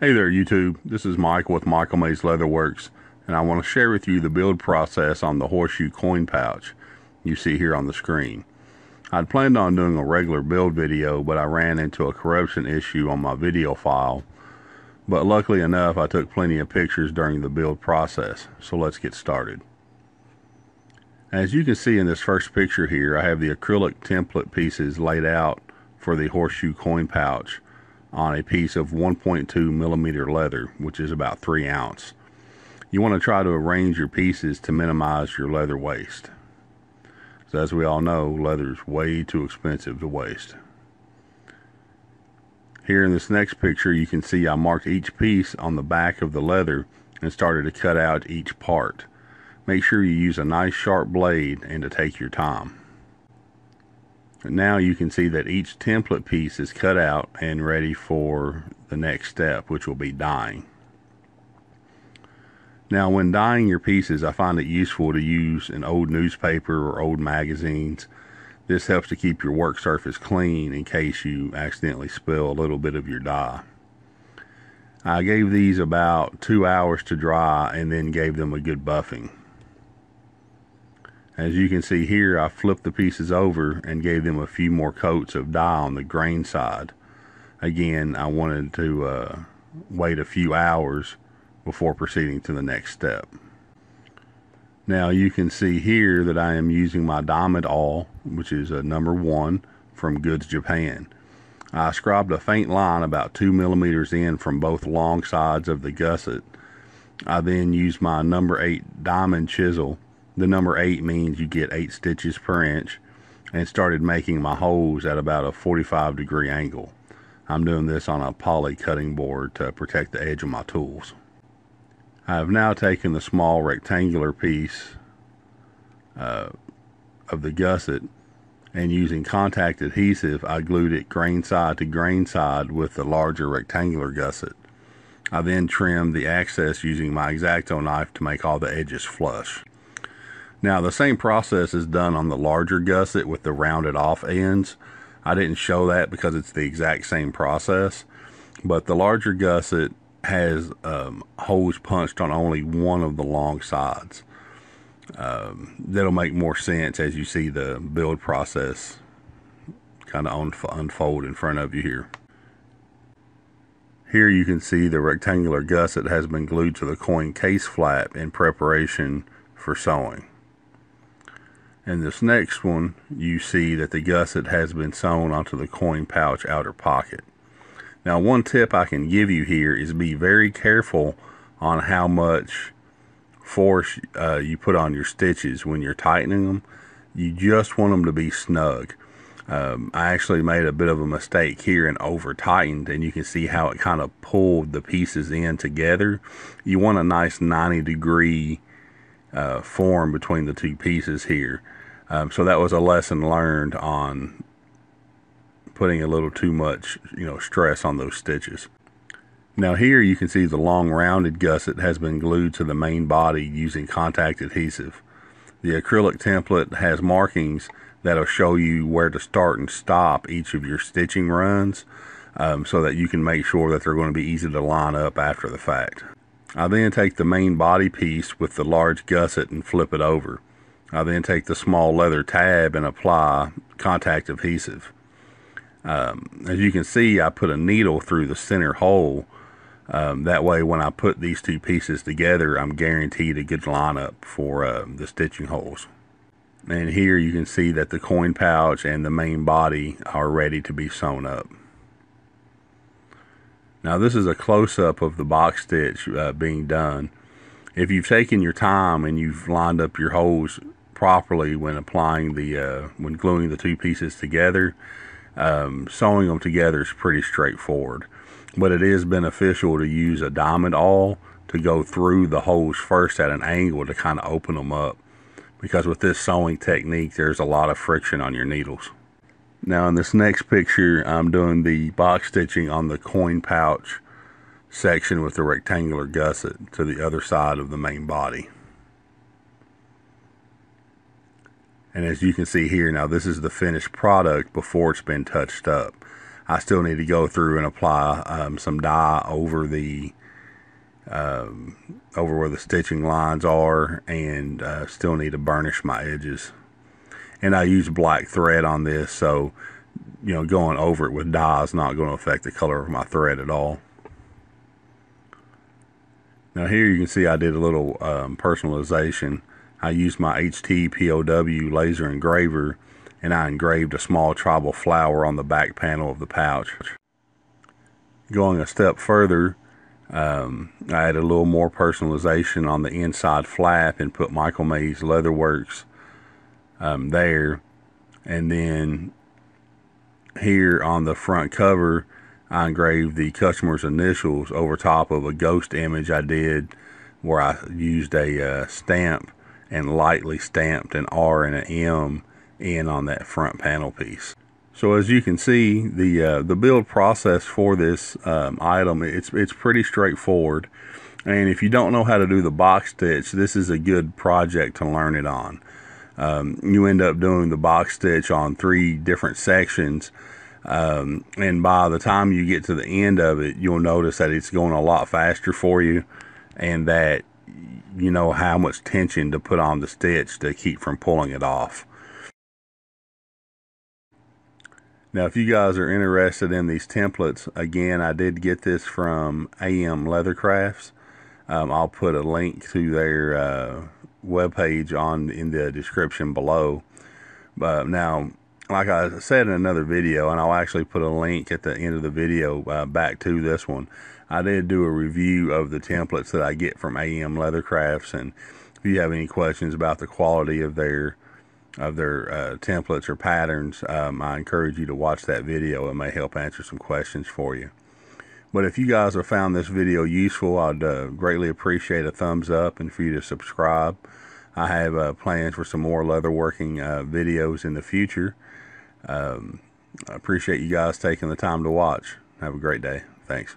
Hey there YouTube, this is Michael with Michael Mays Leatherworks, and I want to share with you the build process on the horseshoe coin pouch you see here on the screen. I'd planned on doing a regular build video, but I ran into a corruption issue on my video file. But luckily enough, I took plenty of pictures during the build process, so let's get started. As you can see in this first picture here, I have the acrylic template pieces laid out for the horseshoe coin pouch on a piece of 1.2 millimeter leather, which is about 3 ounce. You want to try to arrange your pieces to minimize your leather waste. So as we all know, leather is way too expensive to waste. Here in this next picture, you can see I marked each piece on the back of the leather and started to cut out each part. Make sure you use a nice sharp blade and to take your time. And now you can see that each template piece is cut out and ready for the next step, which will be dyeing. Now when dyeing your pieces, I find it useful to use an old newspaper or old magazines. This helps to keep your work surface clean in case you accidentally spill a little bit of your dye. I gave these about 2 hours to dry and then gave them a good buffing. As you can see here, I flipped the pieces over and gave them a few more coats of dye on the grain side. Again, I wanted to wait a few hours before proceeding to the next step. Now you can see here that I am using my diamond awl, which is a number 1 from Goods Japan. I scribed a faint line about 2 millimeters in from both long sides of the gusset. I then used my number 8 diamond chisel. The number 8 means you get 8 stitches per inch, and started making my holes at about a 45-degree angle. I'm doing this on a poly cutting board to protect the edge of my tools. I have now taken the small rectangular piece of the gusset, and using contact adhesive, I glued it grain side to grain side with the larger rectangular gusset. I then trimmed the excess using my X-Acto knife to make all the edges flush. Now the same process is done on the larger gusset with the rounded off ends. I didn't show that because it's the exact same process, but the larger gusset has holes punched on only one of the long sides. That'll make more sense as you see the build process kind of unfold in front of you here. Here you can see the rectangular gusset has been glued to the coin case flap in preparation for sewing. In this next one, you see that the gusset has been sewn onto the coin pouch outer pocket. Now one tip I can give you here is be very careful on how much force you put on your stitches when you're tightening them. You just want them to be snug. I actually made a bit of a mistake here and over tightened, and you can see how it kind of pulled the pieces in together. You want a nice 90-degree form between the two pieces here. So that was a lesson learned on putting a little too much, stress on those stitches. Now here you can see the long rounded gusset has been glued to the main body using contact adhesive. The acrylic template has markings that'll show you where to start and stop each of your stitching runs, so that you can make sure that they're going to be easy to line up after the fact. I then take the main body piece with the large gusset and flip it over. I then take the small leather tab and apply contact adhesive. As you can see, I put a needle through the center hole. That way when I put these two pieces together, I'm guaranteed a good lineup for the stitching holes. And here you can see that the coin pouch and the main body are ready to be sewn up. Now this is a close-up of the box stitch being done. If you've taken your time and you've lined up your holes properly when applying when gluing the two pieces together, sewing them together is pretty straightforward. But it is beneficial to use a diamond awl to go through the holes first at an angle to kind of open them up, because with this sewing technique there's a lot of friction on your needles. Now in this next picture, I'm doing the box stitching on the coin pouch section with the rectangular gusset to the other side of the main body. And as you can see here, now this is the finished product before it's been touched up. I still need to go through and apply some dye over the over where the stitching lines are, and still need to burnish my edges. And I use black thread on this, so going over it with dye is not going to affect the color of my thread at all. Now here you can see I did a little personalization. I used my HT POW laser engraver, and I engraved a small tribal flower on the back panel of the pouch. Going a step further, I added a little more personalization on the inside flap and put Michael May's Leatherworks there. And then here on the front cover, I engraved the customer's initials over top of a ghost image I did, where I used a stamp and lightly stamped an R and an M in on that front panel piece. So as you can see, the build process for this item, it's pretty straightforward. And if you don't know how to do the box stitch, this is a good project to learn it on. You end up doing the box stitch on 3 different sections, and by the time you get to the end of it, you'll notice that it's going a lot faster for you, and that you know how much tension to put on the stitch to keep from pulling it off. Now if you guys are interested in these templates, again, I did get this from AM Leathercrafts. I'll put a link to their webpage in the description below. But now, like I said in another video, and I'll actually put a link at the end of the video back to this one, I did do a review of the templates that I get from AM Leathercrafts, and if you have any questions about the quality of their templates or patterns, I encourage you to watch that video. It may help answer some questions for you. But if you guys have found this video useful, I'd greatly appreciate a thumbs up, and for you to subscribe. I have plans for some more leatherworking videos in the future. I appreciate you guys taking the time to watch. Have a great day. Thanks.